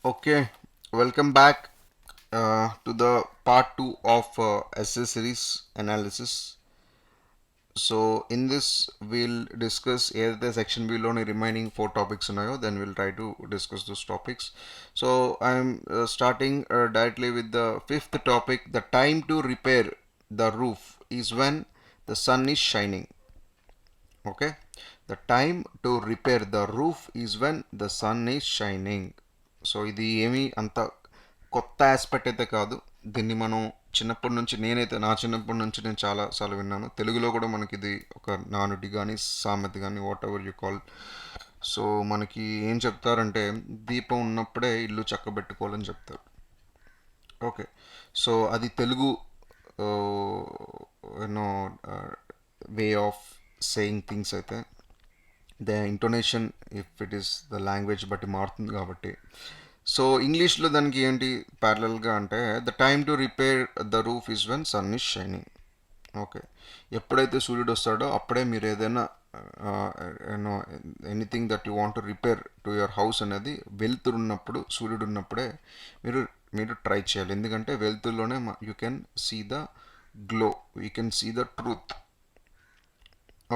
Okay, welcome back to the part 2 of essay series analysis. So, in this, we'll discuss the section below remaining four topics scenario, then we'll try to discuss those topics. So, I'm starting directly with the fifth topic. The time to repair the roof is when the sun is shining. Okay, the time to repair the roof is when the sun is shining. So ఇది ఏమీ అంత కొత్త aspect అయితే కాదు. దీన్ని మనం చిన్నప్పటి నుంచి నా చిన్నప్పటి నుంచి నేను చాలాసార్లు విన్నాను. తెలుగులో కూడా మనకి ఇది ఒక నానుడి కానీ సామెత కానీ what ever you call. So మనకి ఏం చెప్తారంటే దీపం ఉన్నప్పుడే ఇల్లు చక్కబెట్టుకోవాలని చెప్తారు. ఓకే, సో అది Telugu you know way of saying things అయితే the intonation if it is the language బట్టి మారుతుంది కాబట్టి. సో ఇంగ్లీష్లో దానికి ఏంటి ప్యారలల్గా అంటే the time to repair the roof is when sun is shining. Okay, ఎప్పుడైతే సూర్యుడు వస్తాడో అప్పుడే మీరు ఏదైనా you know anything that you want to repair to your house అనేది వెలుతురున్నప్పుడు సూర్యుడు ఉన్నప్పుడే మీరు మీరు ట్రై చేయాలి. ఎందుకంటే వెలుతురులోనే you can see the glow, you can see the truth.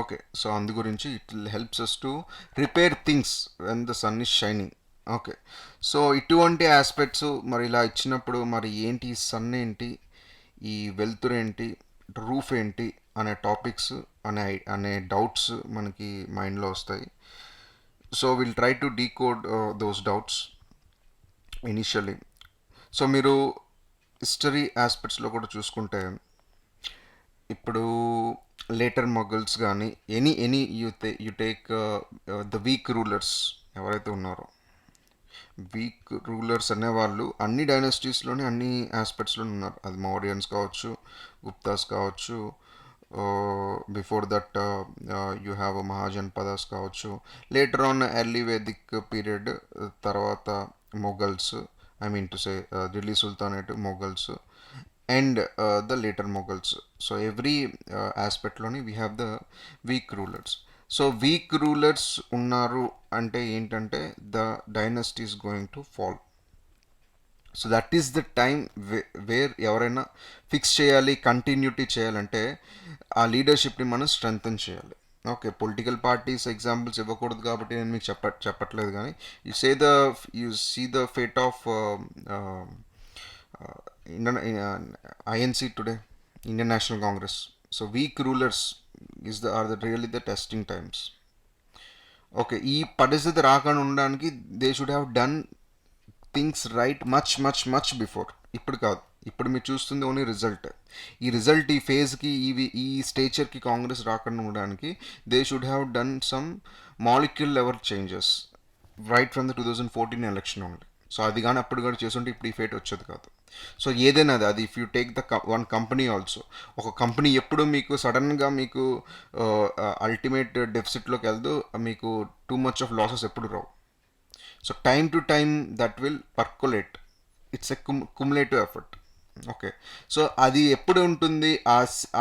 Okay, so అందు గురించి it helps us to repair things when the sun is shining. Okay, so ఇటువంటి ఆస్పెక్ట్స్ మరి ఇలా ఇచ్చినప్పుడు మరి ఏంటి సన్ ఏంటి, ఈ వెలుతురు ఏంటి, రూఫ్ ఏంటి అనే టాపిక్స్ అనే డౌట్స్ మనకి మైండ్లో వస్తాయి. So will try to decode those doubts initially. So మీరు హిస్టరీ ఆస్పెక్ట్స్లో కూడా చూసుకుంటే ఇప్పుడు లేటర్ మొఘల్స్ కానీ any you take the weak rulers ఎవరైతే ఉన్నారో, వీక్ రూలర్స్ అనేవాళ్ళు అన్ని డైనస్టీస్లోనే అన్ని ఆస్పెక్ట్స్లో ఉన్నారు. అది మౌర్యన్స్ కావచ్చు, గుప్తాస్ కావచ్చు, before that you have Mahajanapadas కావచ్చు, later on early Vedic period తర్వాత Mughals, I mean to say Delhi sultanate, Mughals and the later Mughals. So every ఆస్పెక్ట్లోని we have the weak rulers. So weak rulers ఉన్నారు అంటే ఏంటంటే the dynasty is going to fall. So that is the time where ఎవరైనా fix చేయాలి, continuity చేయాలంటే ఆ లీడర్షిప్ని మనం strengthen చేయాలి. ఓకే, పొలిటికల్ పార్టీస్ ఎగ్జాంపుల్స్ ఇవ్వకూడదు కాబట్టి నేను మీకు చెప్పట్లేదు, కానీ you see the fate of INC today, Indian National Congress. So weak rulers are really the testing times. Okay, ఈ పరిస్థితి రాకుండా ఉండడానికి they should have done things right much much much before. ఇప్పుడు కాదు, ఇప్పుడు మీరు చూస్తుంది ఓన్లీ రిజల్ట్. ఈ రిజల్ట్ ఈ ఫేజ్కి ఈ స్టేచర్కి కాంగ్రెస్ రాకుండా ఉండడానికి they should have done some molecule level changes right from the 2014 election only. So అది కానీ అప్పుడు కూడా చేస్తుంటే ఇప్పుడు ఈ ఫేట్ వచ్చేది కాదు. సో ఏదైనా అది if you take the one company also, ఒక కంపెనీ ఎప్పుడు మీకు సడన్గా మీకు అల్టిమేట్ డెఫిసిట్లోకి వెళ్దు, మీకు టూ మచ్ ఆఫ్ లాసెస్ ఎప్పుడు రావు. So time to time that will percolate, it's a cumulative effort. Okay, so అది ఎప్పుడు ఉంటుంది,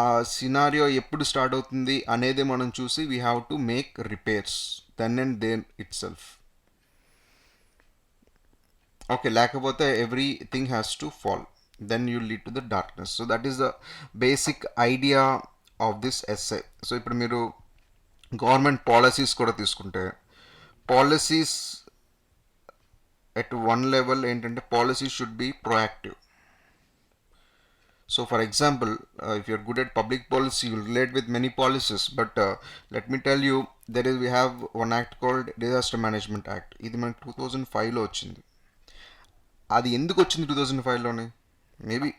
ఆ సినారియో ఎప్పుడు స్టార్ట్ అవుతుంది అనేది మనం చూసి we have to make repairs then and then itself. Okay, లేకపోతే everything has to fall, then you lead to the darkness. So that is the basic idea of this essay. So ఇప్పుడు మీరు government policies కూడా తీసుకుంటే policies at one level ఏంటంటే policy should be proactive. So for example, if you're good at public policy, you'll relate with many policies, but let me tell you, we have one act called Disaster Management Act. ఇది మనకి 2005లో వచ్చింది. అది ఎందుకు వచ్చింది 2005లోనే? Maybe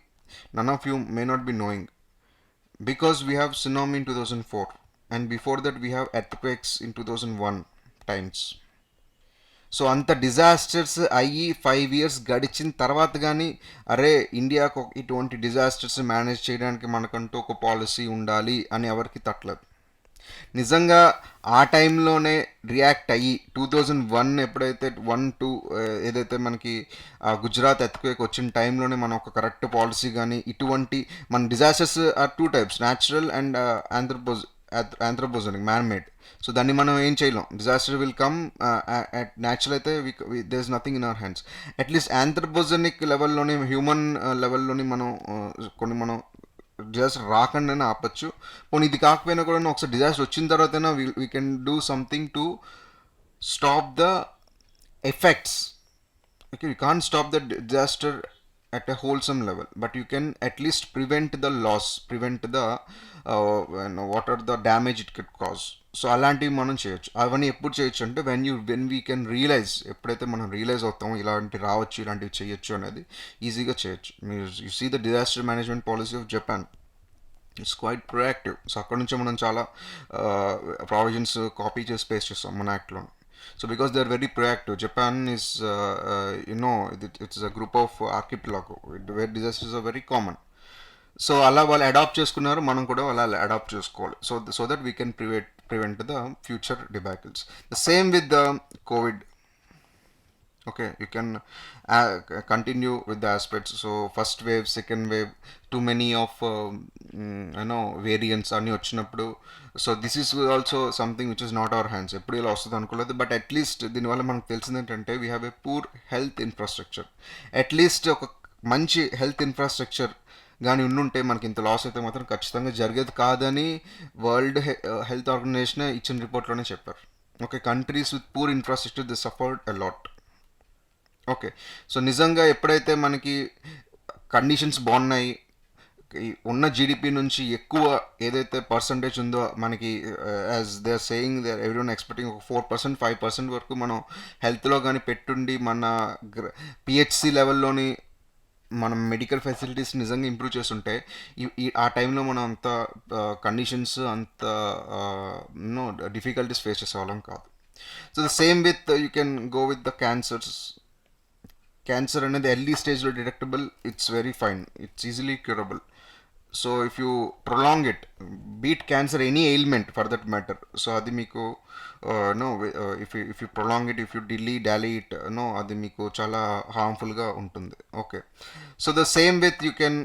none of you may not be knowing, because we have tsunami in 2004 and before that we have earthquakes in 2001 times. So అంత disasters అయ్యి 5 years గడిచిన తర్వాత కానీ అరే ఇండియాకు ఇటువంటి డిజాస్టర్స్ మేనేజ్ చేయడానికి మనకంటూ ఒక పాలసీ ఉండాలి అని ఎవరికి తట్టలేదు. నిజంగా ఆ టైంలోనే రియాక్ట్ అయ్యి 2001 ఎప్పుడైతే 1-2 ఏదైతే మనకి గుజరాత్ ఎర్త్క్వేక్ వచ్చిన టైంలోనే మనం ఒక కరెక్ట్ పాలసీ కానీ ఇటువంటి మన disasters are two types, natural and anthropogenic man made. So దాన్ని మనం ఏం చేయలేం. Disaster will come. At natural అయితే there is nothing in our hands. At least anthropogenic లెవెల్లోని, హ్యూమన్ లెవెల్లోని మనం కొన్ని మనం డిజాస్టర్ రాకుండానే ఆపచ్చు. పోనీ ఇది కాకపోయినా కూడా ఒకసారి డిజాస్టర్ వచ్చిన తర్వాతైనా we can do something to stop the effects. Okay, you can't stop the disaster at a wholesome level, but you can at least prevent the loss, prevent the what are the damage it could cause. So అలాంటివి మనం చేయొచ్చు. అవన్నీ ఎప్పుడు చేయొచ్చు అంటే when we can realise, ఎప్పుడైతే మనం realise అవుతామో ఇలాంటి రావచ్చు, ఇలాంటివి చేయొచ్చు అనేది ఈజీగా చేయొచ్చు. మీరు you see the disaster management policy of Japan, it's quite proactive. So అక్కడ నుంచే మనం చాలా ప్రావిజన్స్ కాపీ చేసి పేస్ట్ చేస్తాం మన యాక్ట్లో. So because they are very proactive, Japan is it's a group of archipelago where disasters are very common. So అలా వాళ్ళు అడాప్ట్ చేసుకున్నారు, మనం కూడా అలా అడాప్ట్ చేసుకోవాలి. So that we can prevent the future debacles. The same with the COVID. Okay, you can continue with the aspects. So first wave, second wave, too many of variants అన్ని వచ్చినప్పుడు, so this is also something which is not our hands. ఎప్పుడు ఇలా వస్తుంది అనుకోలేదు, but at least దీనివల్ల మనకు తెలిసింది ఏంటంటే we have a poor health infrastructure. At least ఒక మంచి హెల్త్ ఇన్ఫ్రాస్ట్రక్చర్ కానీ ఉండుంటే మనకి ఇంత లాస్ అయితే మాత్రం ఖచ్చితంగా జరిగేది కాదని వరల్డ్ హెల్త్ ఆర్గనైజేషన్ ఇచ్చిన రిపోర్ట్లోనే చెప్పారు. Okay, countries with poor infrastructure the suffered a lot. Okay, so నిజంగా ఎప్పుడైతే మనకి కండిషన్స్ బాగున్నాయి, ఉన్న జీడిపి నుంచి ఎక్కువ ఏదైతే పర్సంటేజ్ ఉందో మనకి, as they are saying, they are everyone expecting ఒక 4%, 5% వరకు మనం హెల్త్లో కానీ పెట్టుండి మన పిహెచ్సి లెవెల్లోని మనం మెడికల్ ఫెసిలిటీస్ నిజంగా ఇంప్రూవ్ చేస్తుంటే ఆ టైంలో మనం అంత కండిషన్స్, అంత డిఫికల్టీస్ ఫేస్ చేసేవాళ్ళం కాదు. So the same with you can go with the cancers. Cancer అనేది ఎర్లీ స్టేజ్లో detectable, it's very fine, it's easily curable. So if you prolong it, beat cancer, any ailment for that matter, so అది మీకు if you prolong it, if you Dolly it, అది మీకు చాలా హార్మ్ఫుల్గా ఉంటుంది. Okay, so the same with you can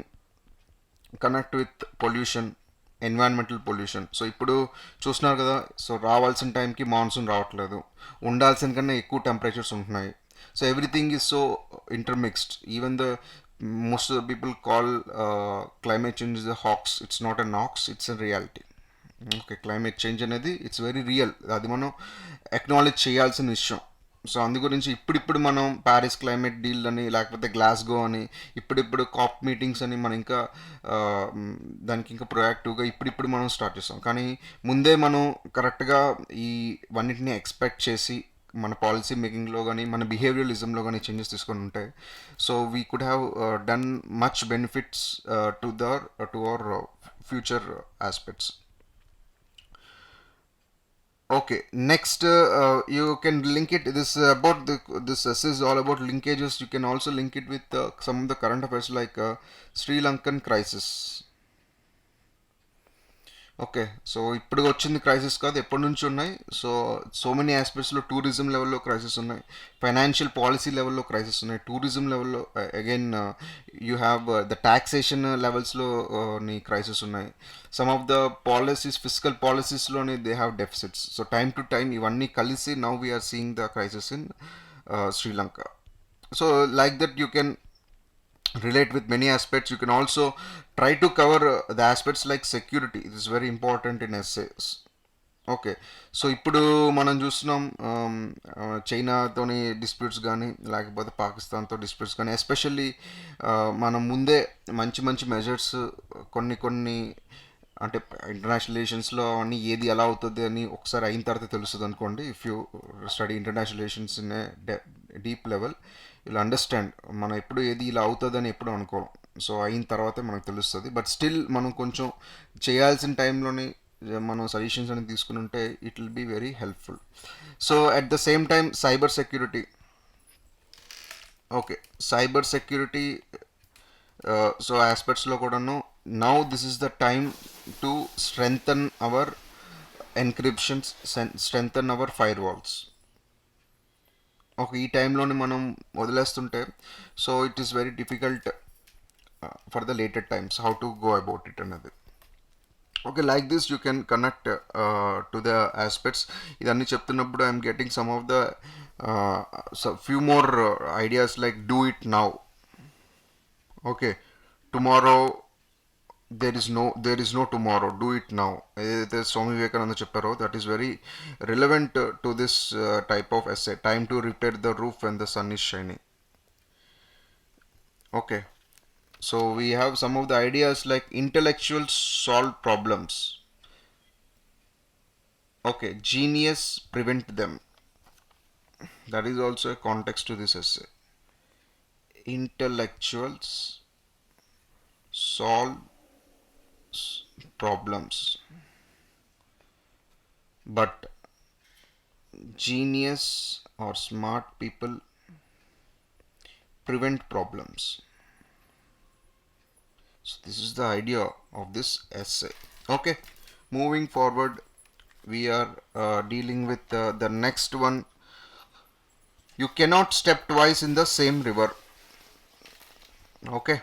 connect with pollution, environmental pollution. So ఇప్పుడు చూస్తున్నారు కదా, so రావాల్సిన టైంకి మాన్సూన్ రావట్లేదు, ఉండాల్సిన కన్నా ఎక్కువ టెంపరేచర్స్ ఉంటున్నాయి. So everything is so intermixed. Even the most of the people call climate change is a hoax. It's not a nox, it's a reality. Okay, climate change అనేది ఇట్స్ వెరీ రియల్. అది మనం acknowledge చేయాల్సిన విషయం. So అందు గురించి ఇప్పుడిప్పుడు మనం Paris climate deal అని, లేకపోతే గ్లాస్గో అని, ఇప్పుడిప్పుడు కాప్ మీటింగ్స్ అని మనం ఇంకా దానికి ఇంకా ప్రొయాక్టివ్గా ఇప్పుడిప్పుడు మనం స్టార్ట్ చేస్తాం. కానీ ముందే మనం కరెక్ట్గా ఈ వన్నిటిని ఎక్స్పెక్ట్ చేసి మన పాలసీ మేకింగ్లో కానీ, మన బిహేవియరలిజంలో కానీ చేంజెస్ తీసుకొని ఉంటాయి. So we could have done much benefits to our future aspects. Okay, next you can link it. This essay is all about linkages. You can also link it with some of the current affairs like Sri Lankan crisis. Okay, so ఇప్పుడు వచ్చింది crisis కాదు, ఎప్పటి నుంచి ఉన్నాయి. So many ఆస్పెక్ట్స్లో tourism లెవెల్లో crisis ఉన్నాయి, financial policy లెవెల్లో క్రైసిస్ ఉన్నాయి, టూరిజం లెవెల్లో again you have the taxation లెవెల్స్లో నీ క్రైసిస్ ఉన్నాయి. Some of the policies, physical పాలసీస్లోని they have deficits. So time to time ఇవన్నీ కలిసి now we are seeing the crisis in Sri Lanka. So like that you can relate with many aspects. You can also try to cover the aspects like security. This is very important in essays. Okay, so ఇప్పుడు మనం చూస్తున్నాం చైనాతోని disputes కానీ, లేకపోతే పాకిస్తాన్తో disputes కానీ, especially మనం ముందే మంచి మంచి మెజర్స్ కొన్ని అంటే ఇంటర్నేషనల్ రిలేషన్స్లో అన్నీ ఏది ఎలా అవుతుంది అని ఒకసారి అయిన తర్వాత తెలుస్తుంది అనుకోండి. If you study international relations in a deep level, ఇలా అండర్స్టాండ్ మనం ఎప్పుడు ఏది ఇలా అవుతుందని ఎప్పుడు అనుకోం. సో అయిన తర్వాతే మనకు తెలుస్తుంది. బట్ స్టిల్ మనం కొంచెం చేయాల్సిన టైంలోని మనం సజెషన్స్ అనేది తీసుకుని ఉంటే it will be very helpful. So at the same time cyber security. Okay, cyber security so ఆస్పెక్ట్స్లో కూడాను now this is the time to strengthen our encryptions, strengthen our fire walls. Okay, ఈ టైంలోని మనం వదిలేస్తుంటే so it is very difficult for the later times how to go about it అన్నది. Okay, like this you can connect to the aspects. ఇదన్నీ చెప్తున్నప్పుడు I'm getting some of the few more ideas like do it now. Okay, tomorrow there is no tomorrow, do it now. ఏదైతే స్వామి వివేకానంద చెప్పారో that is very relevant to this type of essay. Time to repair the roof when the sun is shining. Okay, so we have some of the ideas like intellectuals solve problems. Okay, genius prevent them. That is also a context to this essay. Intellectuals solve problems, but genius or smart people prevent problems. So this is the idea of this essay. Okay, moving forward, we are dealing with the next one. You cannot step twice in the same river. Okay,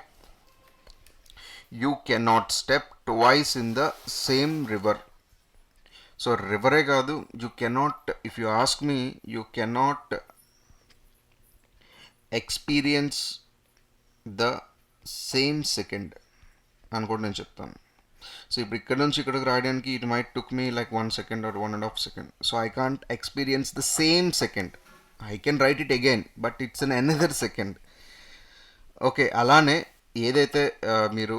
you cannot step twice in the same river. So river కాదు, you cannot, if you ask me, you cannot experience the same second అని కూడా నేను చెప్తాను. So ఇప్పుడు ఇక్కడ నుంచి ఇక్కడికి రాయడానికి it might took me like 1 second or 1.5 second. So I can't experience the same second. I can write it again but it's an another second. Okay, అలానే ఏదైతే మీరు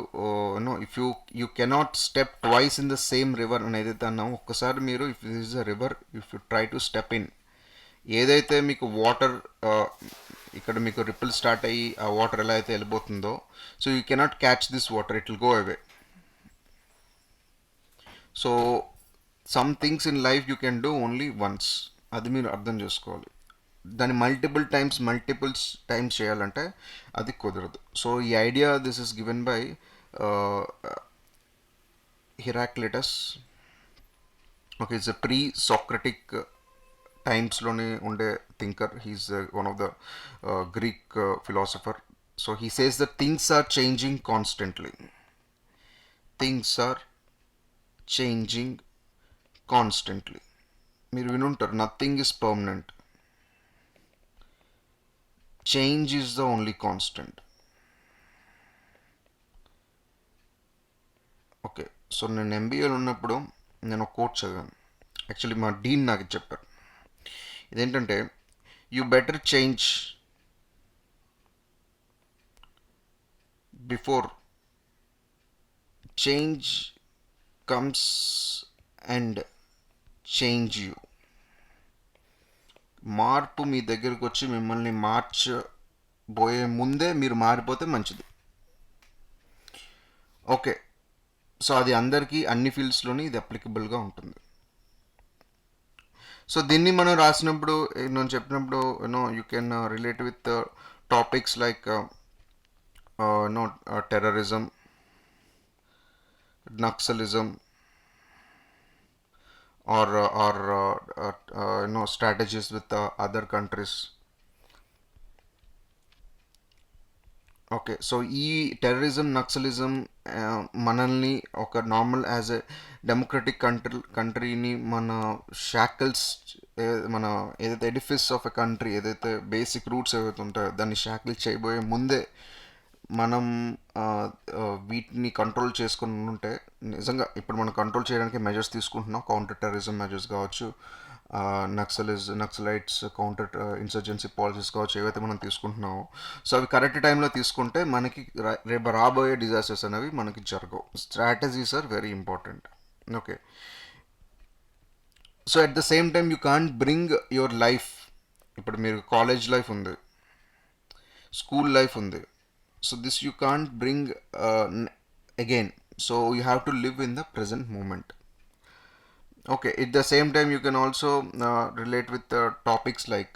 know if you cannot step twice in the same river అని ఏదైతే అన్నామో, ఒక్కసారి మీరు if this is a river, if you try to step in, ఏదైతే మీకు వాటర్ ఇక్కడ మీకు రిపుల్ స్టార్ట్ అయ్యి ఆ వాటర్ ఎలా అయితే వెళ్ళిపోతుందో, so you cannot catch this water, it will go away. So some things in life you can do only once, అది మీరు అర్థం చేసుకోవాలి. దాన్ని మల్టిపుల్ టైమ్స్ చేయాలంటే అది కుదరదు. సో ఈ idea this is given by Heraclitus. Okay, it's a pre Socratic టైమ్స్లోనే ఉండే thinker. He is one of the Greek philosopher. So he says that things are changing constantly. Things are changing constantly. మీరు వినుంటారు, nothing is permanent, change is the only constant. Okay, so నేను ఎంబీఏలో ఉన్నప్పుడు నేను ఒక coat చదివాను. యాక్చువల్లీ మా డీన్ నాకు చెప్పారు. ఇదేంటంటే, you better change before change comes and change you. మార్పు మీ దగ్గరకు వచ్చి మిమ్మల్ని మార్చబోయే ముందే మీరు మారిపోతే మంచిది. ఓకే, సో అది అందరికీ అన్ని ఫీల్డ్స్లోని ఇది అప్లికబుల్గా ఉంటుంది. సో దీన్ని మనం రాసినప్పుడు, నేను చెప్పినప్పుడు you can relate with topics like terrorism, naxalism, or strategies with other countries. Okay, so ఈ టెర్రరిజం, నక్సలిజం మనల్ని ఒక నార్మల్ యాజ్ ఎ డెమోక్రటిక్ కంట్రీని మన షాకిల్స్, మన ఏదైతే ఎడిఫిస్ ఆఫ్ ఎ కంట్రీ, ఏదైతే బేసిక్ రూట్స్ ఏవైతే ఉంటాయో దాన్ని షాకిల్ చేయబోయే ముందే మనం వీటిని కంట్రోల్ చేసుకుని ఉంటే, నిజంగా ఇప్పుడు మనం కంట్రోల్ చేయడానికి మెజర్స్ తీసుకుంటున్నాం. కౌంటర్ టెర్రరిజం మెజర్స్ కావచ్చు, నక్సలైట్స్ కౌంటర్ ఇన్సర్జెన్సీ పాలసీస్ కావచ్చు, ఏవైతే మనం తీసుకుంటున్నామో, సో అవి కరెక్ట్ టైంలో తీసుకుంటే మనకి రేపు రాబోయే డిజాస్టర్స్ అనేవి మనకి జరగవు. Strategies are very important. Okay, so at the same time you can't bring your life, ఇప్పుడు మీరు కాలేజ్ లైఫ్ ఉంది, స్కూల్ లైఫ్ ఉంది, so this you can't bring again. So you have to live in the present moment. Okay, at the same time you can also relate with topics like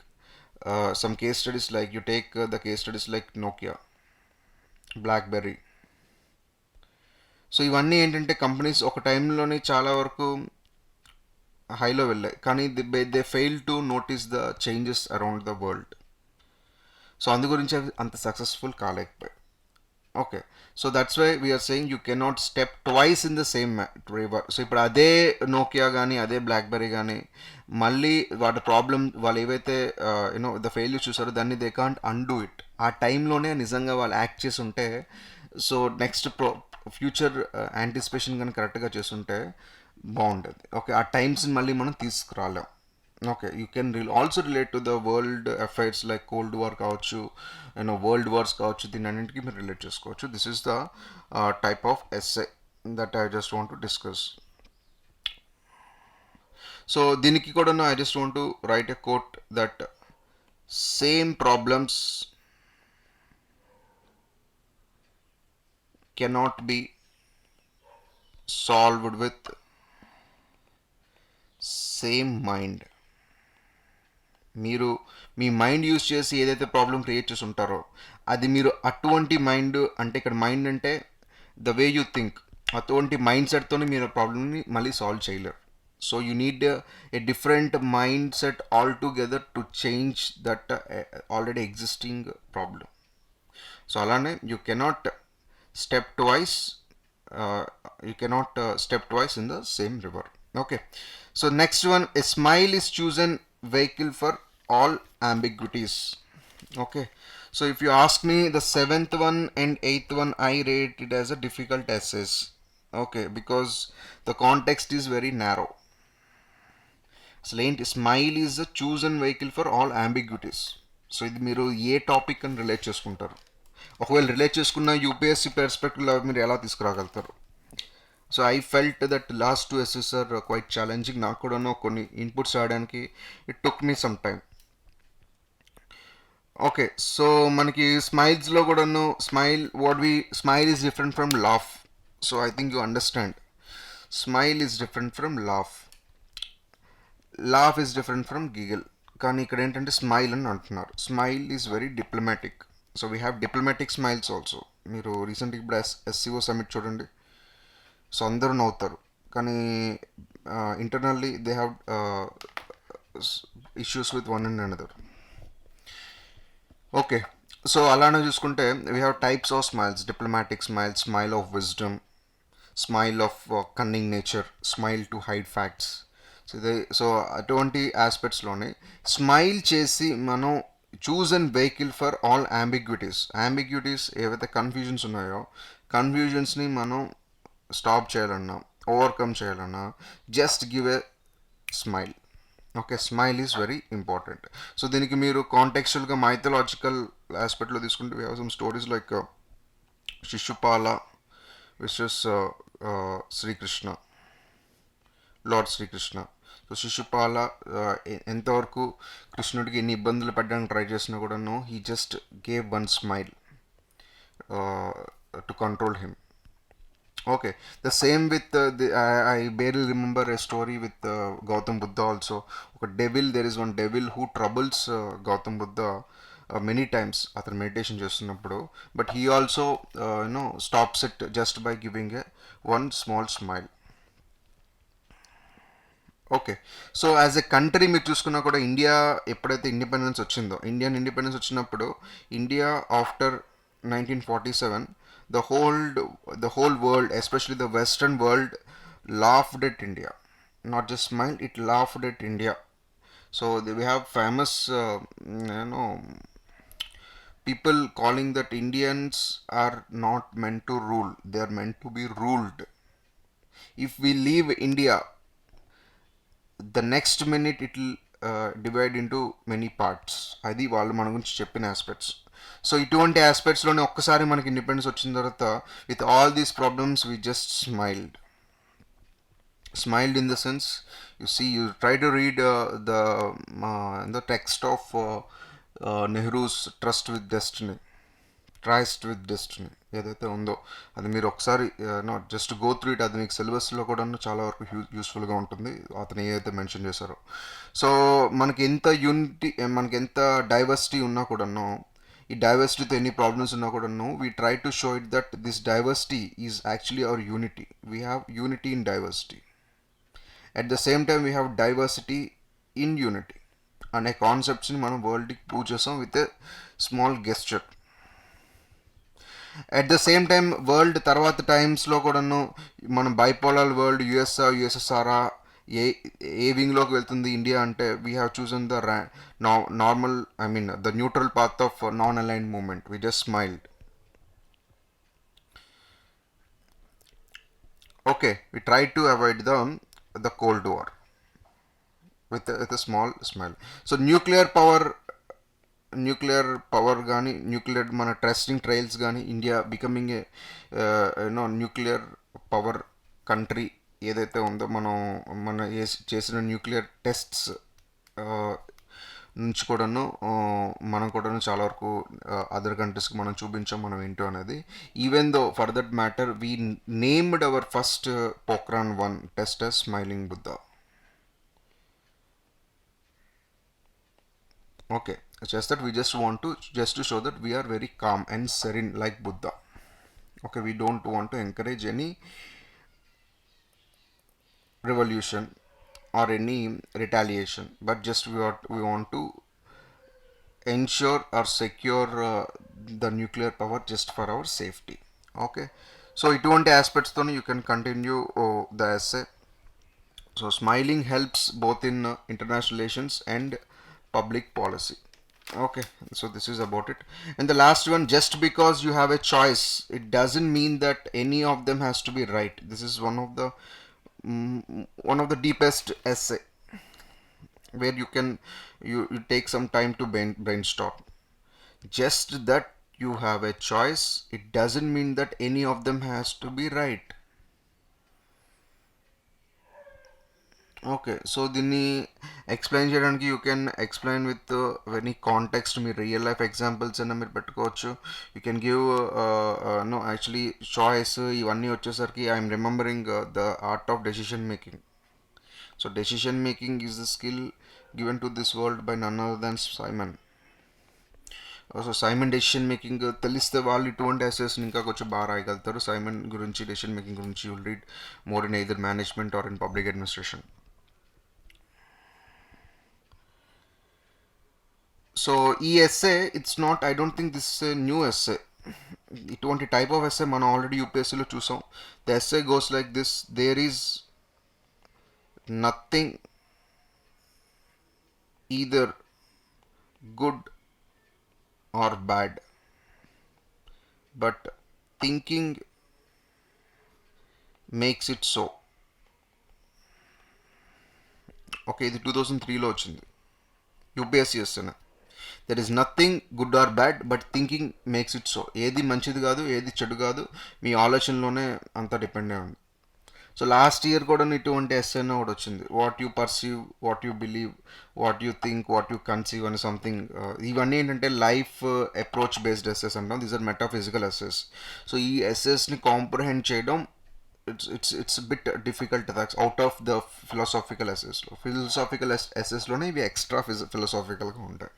some case studies, like you take the case studies like Nokia, BlackBerry. So ఇవన్నీ ఏంటంటే companies ఒక టైంలోనే చాలా వరకు హైలో వెళ్ళాయి, కానీ they fail to notice the changes around the world. So అందు గురించి అవి అంత సక్సెస్ఫుల్ కాలేకపోయాయి. Okay, so that's why we are saying you cannot step twice in the same river. So ఇప్పుడు అదే నోకియా కానీ అదే బ్లాక్బెర్రీ కానీ మళ్ళీ వాటి ప్రాబ్లమ్ వాళ్ళు ఏవైతే యూనో ద ఫెయిల్యూర్ చూసారో దాన్ని దే కాంట్ అన్డూ ఇట్. ఆ టైంలోనే నిజంగా వాళ్ళు యాక్ట్ చేసి ఉంటే, సో నెక్స్ట్ ఫ్యూచర్ యాంటిసిపేషన్ కానీ కరెక్ట్గా చేస్తుంటే బాగుంటుంది. ఓకే, ఆ టైమ్స్ని మళ్ళీ మనం తీసుకురాలేం. Okay, you can also relate to the world affairs like cold war కావచ్చు, యూనో వరల్డ్ వార్స్ కావచ్చు, దీని అన్నింటికి మీరు రిలేట్ చేసుకోవచ్చు. This is the type of essay that I just want to discuss. So దీనికి కూడా I just want to write a quote that same problems cannot be solved with same mind. మీరు మీ mind use చేసి ఏదైతే problem create చేసి ఉంటారో అది మీరు అటువంటి మైండ్, అంటే ఇక్కడ మైండ్ అంటే ద వే యూ థింక్, అటువంటి మైండ్ సెట్తోనే మీరు ప్రాబ్లమ్ని మళ్ళీ సాల్వ్ చేయలేరు. So you need a different mind set all together to change that already existing problem. So అలానే you cannot step twice step twice in the same river. Okay, so next one, a smile is chosen vehicle for all ambiguities. Okay, so if you ask me, the seventh one and eighth one I rate it as a difficult essays. Okay, because the context is very narrow. Smile is a chosen vehicle for all ambiguities. So ఇది మీరు ఏ topic అని relate చేసుకుంటారు? ఒకవేళ relate చేసుకున్న UPSC పర్స్పెక్టివ్లో మీరు ఎలా తీసుకురాగలుగుతారు? So I felt that last two essays are quite challenging. నాకు కూడాను కొన్ని ఇన్పుట్స్ రావడానికి it took me some time. Okay, so మనకి స్మైల్స్లో కూడాను smile is different from laugh. So I think you understand. Smile is different from laugh is different from giggle. కానీ ఇక్కడ ఏంటంటే స్మైల్ అని అంటున్నారు. Smile is very diplomatic. So we have diplomatic smiles also. మీరు రీసెంట్గా ఇప్పుడు ఎస్సీఓ సమిట్ చూడండి. So అందరూ నవ్వుతారు, కానీ internally they have issues with one and another. Okay, so అలానే చూసుకుంటే we have types of smiles: diplomatic smile, smile of wisdom, smile of cunning nature, smile to hide facts. So అటువంటి ఆస్పెక్ట్స్లోనే smile చేసి మనం choose and vehicle for all ambiguities ఏవైతే confusions ఉన్నాయో కన్ఫ్యూజన్స్ని మనం స్టాప్ చేయాలన్నా, ఓవర్కమ్ చేయాలన్నా, just give a smile. Okay, smile is very important. So దీనికి మీరు కాంటెక్చువల్గా మైథలాజికల్ ఆస్పెక్ట్లో తీసుకుంటే we have some stories like Shishupala versus Shrikrishna, lord Shrikrishna. So Shishupala ఎంతవరకు కృష్ణుడికి ఎన్ని ఇబ్బందులు పెట్టడానికి ట్రై చేసినా కూడాను he just gave one smile to control him. Okay, the same with I barely remember a story with Gautam Buddha also. Okay, there is one devil who troubles Gautam Buddha many times after meditation చేస్తున్నప్పుడు, but he also stops it just by giving a one small smile. Okay, so as a country మీరు చూసుకున్నా కూడా India ఎప్పుడైతే independence వచ్చిందో, Indian independence వచ్చినప్పుడు India after 1947 the whole world, especially the western world, laughed at India. Not just smiled, it laughed at India. So we have famous people calling that Indians are not meant to rule, they are meant to be ruled. If we leave India, the next minute it will divide into many parts. అది వాళ్ళు మన గురించి చెప్పిన aspects. So ఇటువంటి ఆస్పెక్ట్స్లోనే ఒక్కసారి మనకి independence వచ్చిన తర్వాత with all these problems we just smiled in the sense, you try to read the text of Nehru's trust with destiny ఏదైతే ఉందో అది మీరు ఒకసారి జస్ట్ గో త్రూ ఇట్. అది మీకు సిలబస్లో కూడా చాలా వరకు యూస్ఫుల్గా ఉంటుంది, అతను ఏదైతే మెన్షన్ చేశారో. సో మనకి ఎంత డైవర్సిటీ ఉన్నా కూడాను, ఈ డైవర్సిటీతో ఎన్ని ప్రాబ్లమ్స్ ఉన్నా కూడాను, we try to show it that this diversity is actually hour unity. We have unity in diversity. At the same time we have diversity in unity అనే కాన్సెప్ట్స్ని మనం వరల్డ్కి ప్రూవ్ చేసాం with a small gesture. At the same time world తర్వాత టైమ్స్లో కూడాను మనం bipolar world యుఎస్ఎస్ఆరా ఏ ఏ వింగ్లోకి వెళ్తుంది India అంటే we have chosen the normal I mean the neutral path of non aligned movement we just smiled. Okay, we tried to avoid the Cold War with a small smile. So nuclear power గానీ nuclear మన testing trials కానీ India becoming a nuclear power country ఏదైతే ఉందో మన చేసిన nuclear tests నుంచి కూడాను మనం కూడాను చాలా వరకు అదర్ కంట్రీస్కి మనం చూపించాం మనం ఏంటో అనేది. Even though for that matter we named our first Pokhran 1 test as smiling Buddha. Okay, just that we just to show that we are very calm and serene like Buddha. Okay, we don't want to encourage any revolution or any retaliation, but just we want to ensure or secure the nuclear power just for our safety. Okay, so ఇటువంటి aspects తోని you can continue the essay. So smiling helps both in international relations and public policy. Okay, so this is about it. And the last one, just because you have a choice, it doesn't mean that any of them has to be right. This is one of the deepest essay where you take some time to brainstorm. Just that you have a choice, it doesn't mean that any of them has to be right. Okay, so దీన్ని explain చేయడానికి you can explain with any context. మీరు real life examples అయినా మీరు పెట్టుకోవచ్చు. You can give no actually choice ఇవన్నీ వచ్చేసరికి I'm remembering the art of decision making. So decision making is the skill given to this world by none other than Simon. So Simon decision making తెలిస్తే వాళ్ళు ఇటువంటి ఎస్ఎస్ని ఇంకా కొంచెం బాగా రాయగలుగుతారు. సైమన్ గురించి డెసిషన్ మేకింగ్ గురించి you'll read more in either management or in public administration. So ఈ essay it's not, I don't think this new essay. ఇటువంటి టైప్ ఆఫ్ ఎస్సే మనం ఆల్రెడీ యూపీఎస్సీలో చూసాం. The essay goes like this: there is nothing either good or bad, but thinking makes it so. Okay, ఇది 2003లో వచ్చింది UPSC ఎస్ఏనా. There is nothing good or bad but thinking makes it so. ఏది మంచిది కాదు, ఏది చెడు కాదు, మీ ఆలోచనలోనే అంతా డిపెండ్ అయి ఉంది. సో లాస్ట్ ఇయర్ కూడా ఇటువంటి ఎస్ఏనా కూడా వచ్చింది: what you perceive, what you believe, what you think, what you conceive అని సంథింగ్. ఇవన్నీ ఏంటంటే లైఫ్ అప్రోచ్ బేస్డ్ ఎస్ఎస్ అంటాం. These are metaphysical essays. So ఈ ఎస్ఎస్ని కాంప్రహెండ్ చేయడం it's bit difficult. That's out of the philosophical ఎస్ఎస్లో. Philosophical ఎస్ఎస్లోనే ఇవి ఎక్స్ట్రా ఫిలాసాఫికల్గా ఉంటాయి.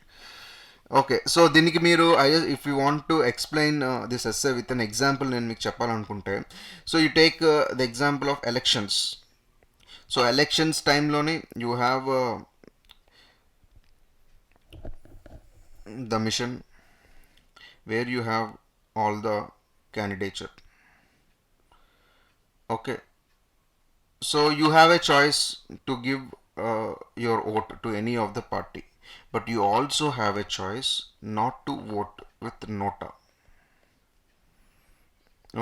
ఓకే, సో దీనికి మీరు if you want to explain this essay with an example నేను మీకు చెప్పాలనుకుంటే, so you take the example of elections. So elections టైంలోని you have the mission where you have all the candidature. Okay, so you have a choice to give your vote to any of the party, but you also have a choice not to vote with nota.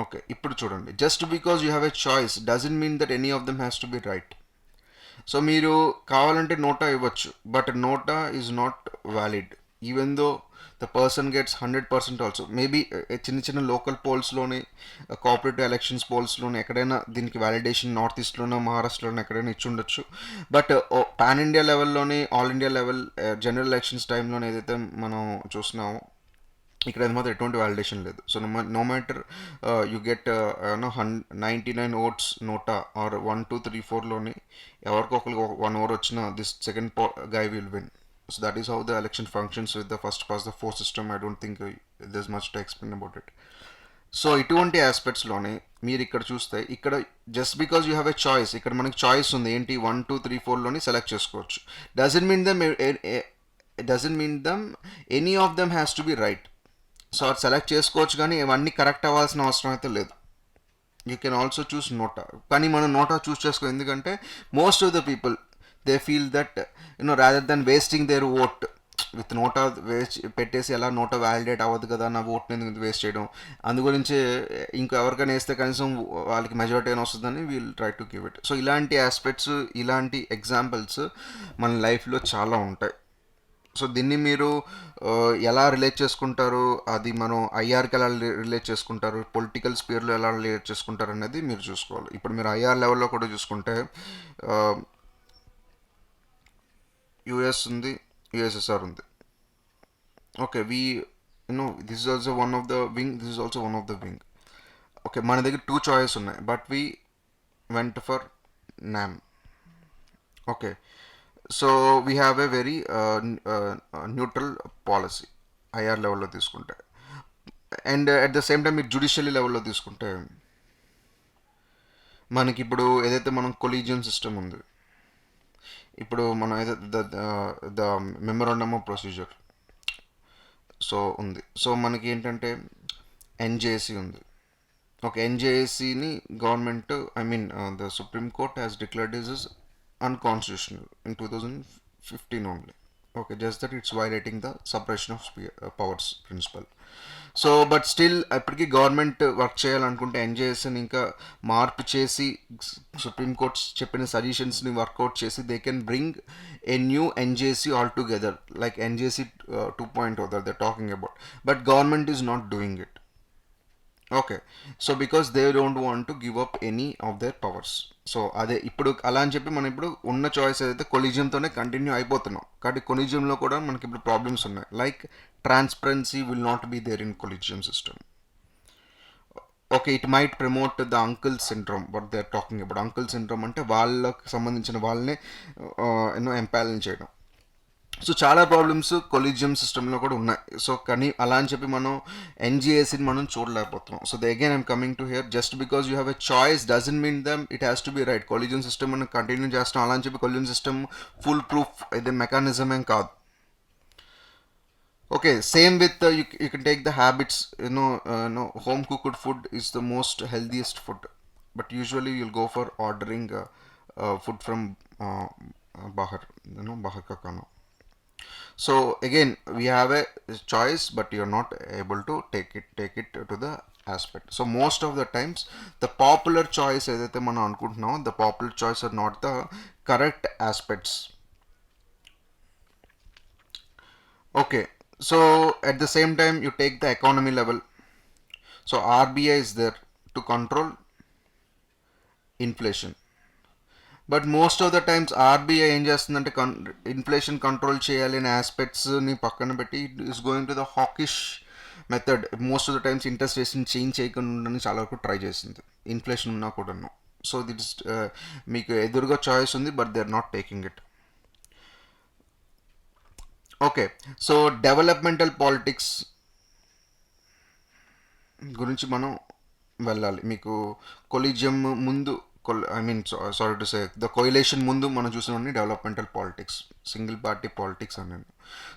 Okay, ఇప్పుడు చూడండి, just because you have a choice doesn't mean that any of them has to be right. So మీరు కావాలంటే NOTA ఇవ్వచ్చు, but NOTA is not valid even though the person gets 100% also. Maybe చిన్న చిన్న local పోల్స్లోని, cooperative elections పోల్స్లోని ఎక్కడైనా దీనికి validation north ఈస్ట్లోనో మహారాష్ట్రలోనో ఎక్కడైనా ఇచ్చి ఉండొచ్చు. బట్ పాన్ ఇండియా లెవెల్లోని, all India level general elections టైంలోనే ఏదైతే మనం చూస్తున్నామో ఇక్కడ మాత్రం ఎటువంటి వ్యాలిడేషన్ లేదు. So no matter you get 99 votes NOTA or 1 2 3 4లోని ఎవరికి ఒకరికి 1 ఓవర్ వచ్చినా this second guy will win. So that is how the election functions with the first past the post system. I don't think there's much to explain about it. So ఇటువంటి ఆస్పెక్ట్స్లోనే మీరు ఇక్కడ చూస్తే, ఇక్కడ just because you have a choice, ఇక్కడ మనకి choice ఉంది ఏంటి, 1 2 3 4లోని సెలెక్ట్ చేసుకోవచ్చు. Doesn't mean them any of them has to be right. So అది సెలెక్ట్ చేసుకోవచ్చు, కానీ ఇవన్నీ కరెక్ట్ అవ్వాల్సిన అవసరం అయితే లేదు. You can also choose NOTA, కానీ మనం నోటా చూస్ చేసుకో, ఎందుకంటే most of the people they feel that rather than wasting their vote with NOTA waste పెట్టేసి ఎలా నోటా వ్యాలిడేట్ అవ్వదు కదా, నా ఓట్ని ఎందుకు వేస్ట్ చేయడం, అందు గురించి ఇంకా ఎవరికైనా వేస్తే కనీసం వాళ్ళకి మెజారిటీ అయినా వస్తుందని we'll try to give it. So ఇలాంటి ఆస్పెక్ట్స్, ఇలాంటి ఎగ్జాంపుల్స్ మన లైఫ్లో చాలా ఉంటాయి. సో దీన్ని మీరు ఎలా రిలేట్ చేసుకుంటారు, అది మనం ఐఆర్కి ఎలా రిలేట్ చేసుకుంటారు, పొలిటికల్ స్పియర్లో ఎలా రిలేట్ చేసుకుంటారు అనేది మీరు చూసుకోవాలి. ఇప్పుడు మీరు ఐఆర్ లెవెల్లో కూడా చూసుకుంటే యుఎస్ ఉంది, యుఎస్ఎస్ఆర్ ఉంది. Okay, this is also one of the wing, this is also one of the wing. Okay, మన దగ్గర 2 చాయిస్ ఉన్నాయి, but we went for NAM. Okay, so we have a very neutral policy IR లెవెల్లో తీసుకుంటే. And at the same time మీరు judiciary లెవెల్లో తీసుకుంటే మనకి ఇప్పుడు ఏదైతే మనం కొలీజియం సిస్టమ్ ఉంది, ఇప్పుడు మనం ఏదైతే the memorandum of procedure so ఉంది. సో మనకి ఏంటంటే ఎన్జేసి ఉంది. ఓకే, ఎన్జేఏసీని government, I mean the supreme court has declared is unconstitutional in 2015 only. Okay, just that it's violating the separation of powers principle. So but still ఇప్పటికీ government work చేయాలనుకుంటే ఎన్జేఎస్ని ఇంకా మార్పు చేసి సుప్రీంకోర్ట్ చెప్పిన సజెషన్స్ని వర్కౌట్ చేసి they can bring a new NJC all together, like NJC 2.0 that they're talking about. But government is not doing it. Okay, so because they don't want to give up any of their powers. So అదే ఇప్పుడు అలా అని చెప్పి మనం ఇప్పుడు ఉన్న choice ఏదైతే కొలిజియంతోనే continue అయిపోతున్నాం, కాబట్టి కొలిజియంలో కూడా మనకి ఇప్పుడు ప్రాబ్లమ్స్ ఉన్నాయి. Like transparency will not be there in collegium system. Okay, it might promote the uncle syndrome, but they are talking about uncle syndrome అంటే వాళ్ళకి సంబంధించిన వాళ్ళనే ఎన్నో ఎంపాలన్ చేయడం. సో చాలా ప్రాబ్లమ్స్ కొలీజియం సిస్టంలో కూడా ఉన్నాయి. సో కానీ అలా అని చెప్పి మనం ఎన్జిఏసీని మనం చూడలేకపోతున్నాం. So the again I'm coming to here, just because you have a choice doesn't mean them it has to be right. Collegium system మనం కంటిన్యూ చేస్తాం, అలా అని చెప్పి కొలీజియం సిస్టమ్ ఫుల్ ప్రూఫ్ ఇది మెకానిజం ఏం కాదు. Okay, same with you can take the habits. Home cooked food is the most healthiest food, but usually you'll go for ordering food from బాహర్, బాహర్ కా ఖానా. So again we have a choice, but you're not able to take it to the aspect. So most of the times the popular choice ఏదైతే మనం అనుకుంటున్నామో the popular choice are not the correct aspects. Okay, so at the same time you take the economy level. So RBI is there to control inflation, but most of the times RBI ఏం చేస్తుందంటే inflation control చేయాలి అనే ఆస్పెక్ట్స్ని పక్కన పెట్టి it is going to the hawkish method. Most of the times interest రేట్స్ని change చేయకుండా ఉండడానికి చాలా వరకు ట్రై చేసింది, ఇన్ఫ్లేషన్ ఉన్నా కూడాను. సో దిట్ మీకు ఎదురుగా చాయిస్ ఉంది, but they are not taking it. Okay, so developmental politics గురించి మనం వెళ్ళాలి. మీకు కొలీజియం ముందు, I mean sorry to say the coalition ముందు మనం చూసినవన్నీ developmental politics, single party politics అని.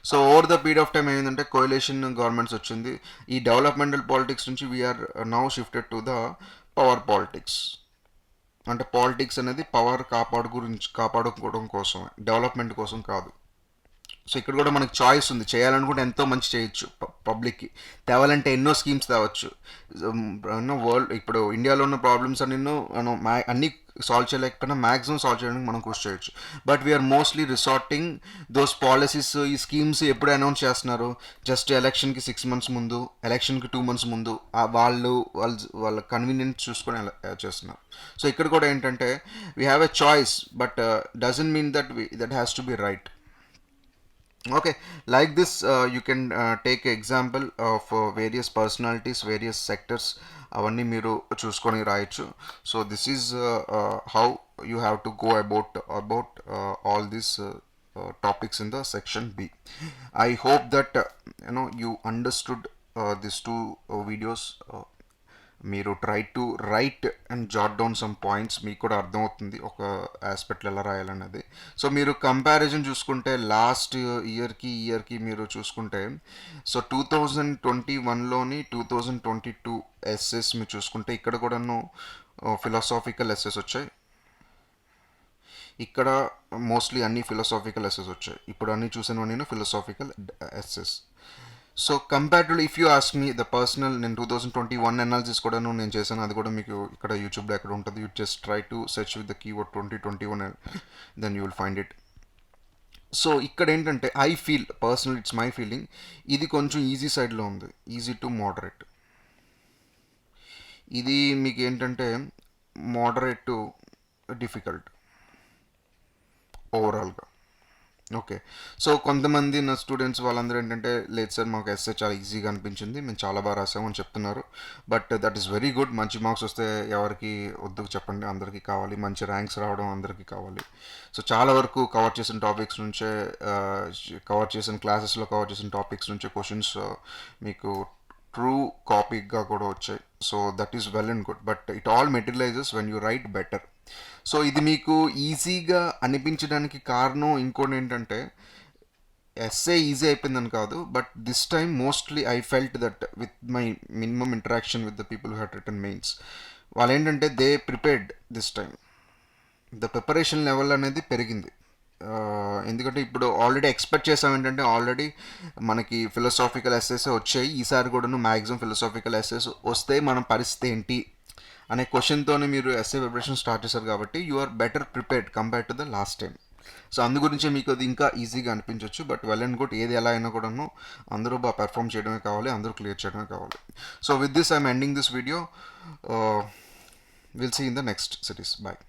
So over the period of time ఏంటంటే కోయిలేషన్ గవర్నమెంట్స్ వచ్చింది. ఈ డెవలప్మెంటల్ పాలిటిక్స్ నుంచి we are now shifted to the power politics. అంటే పాలిటిక్స్ అనేది పవర్ కాపాడుకోవడం కోసం, డెవలప్మెంట్ కోసం కాదు. సో ఇక్కడ కూడా మనకి చాయిస్ ఉంది, చేయాలనుకుంటే ఎంతో మంచి చేయొచ్చు. పబ్లిక్కి తేవాలంటే ఎన్నో స్కీమ్స్ తేవచ్చు. ఎన్నో వరల్డ్ ఇప్పుడు ఇండియాలో ఉన్న ప్రాబ్లమ్స్ అన్ని అన్నీ సాల్వ్ చేయలేకపోయినా మ్యాక్సిమం సాల్వ్ చేయడానికి మనం కృషి చేయొచ్చు. But we're mostly resorting those policies. ఈ స్కీమ్స్ ఎప్పుడు అనౌన్స్ చేస్తున్నారు, జస్ట్ ఎలక్షన్కి 6 months ముందు, ఎలక్షన్కి 2 months ముందు వాళ్ళ కన్వీనియన్స్ చూసుకొని చేస్తున్నారు. సో ఇక్కడ కూడా ఏంటంటే we have a choice, but doesn't mean that has to be right. Okay, like this you can take example of various personalities, various sectors, అవన్నీ మీరు చూసుకొని రాయొచ్చు. So this is how you have to go about all these topics in the section B. I hope that you understood these two videos మీరు try to right and Jat down some points, మీకు కూడా అర్థమవుతుంది ఒక ఆస్పెక్ట్లో ఎలా రాయాలన్నది. So మీరు comparison చూసుకుంటే last ఇయర్కి మీరు చూసుకుంటే, సో 2021లోని 2022 ఎస్ఎస్ మీరు చూసుకుంటే ఇక్కడ కూడాను ఫిలాసాఫికల్ ఎస్ఎస్ వచ్చాయి. ఇక్కడ మోస్ట్లీ అన్ని ఫిలాసాఫికల్ ఎస్ఎస్ వచ్చాయి. ఇప్పుడు అన్ని చూసినవన్నీ నేను philosophical essays. So comparedly if you ask me the personal, నేను 2021 అనాలిసిస్ కూడా నేను చేశాను, అది కూడా మీకు ఇక్కడ యూట్యూబ్లో ఎక్కడ ఉంటుంది. You just try to search with the keyword 2021 then you will find it. So ఇక్కడ ఏంటంటే I feel personal, it's my feeling, ఇది కొంచెం ఈజీ సైడ్లో ఉంది, ఈజీ టు మోడరేట్. ఇది మీకు ఏంటంటే మోడరేట్ టు డిఫికల్ట్ ఓవరాల్గా. ఓకే. సో కొంతమంది నా స్టూడెంట్స్ వాళ్ళందరూ ఏంటంటే, లేదు సార్ మాకు ఎస్ఏ చాలా ఈజీగా అనిపించింది, మేము చాలా బాగా రాసాము అని చెప్తున్నారు. But that is very good. మంచి మార్క్స్ వస్తే ఎవరికి వద్దు చెప్పండి, అందరికీ కావాలి. మంచి ర్యాంక్స్ రావడం అందరికీ కావాలి. సో చాలా వరకు కవర్ చేసిన టాపిక్స్ నుంచే, కవర్ చేసిన క్లాసెస్లో కవర్ చేసిన టాపిక్స్ నుంచే క్వశ్చన్స్ మీకు ట్రూ కాపీగా కూడా వచ్చాయి. So that is well and good, but it all materializes when you write better. So ఇది మీకు ఈజీగా అనిపించడానికి కారణం ఇంకోటి ఏంటంటే, ఎస్ఏ ఈజీ అయిపోయిందని కాదు, but this time mostly I felt that with my minimum interaction with the people who had written mains, వాళ్ళు ఏంటంటే they prepared this time. The preparation level అనేది పెరిగింది. ఎందుకంటే ఇప్పుడు ఆల్రెడీ ఎక్స్పెక్ట్ చేసాం ఏంటంటే, ఆల్రెడీ మనకి ఫిలాసాఫికల్ ఎస్సేస్ వచ్చాయి, ఈసారి కూడాను మ్యాక్సిమం ఫిలాసాఫికల్ ఎస్సేస్ వస్తే మన పరిస్థితి ఏంటి అనే క్వశ్చన్తోనే మీరు ఎస్ఏ ప్రిపరేషన్ స్టార్ట్ చేశారు కాబట్టి you are better prepared compared to the last time. So అందు గురించే మీకు అది ఇంకా ఈజీగా అనిపించవచ్చు. బట్ వెల్ అండ్ గుడ్, ఏది ఎలా అయినా కూడాను అందరూ బాగా పెర్ఫామ్ చేయడమే కావాలి, అందరూ క్లియర్ చేయడమే కావాలి. So with this I'm ending this video. Will see in the next series. Bye.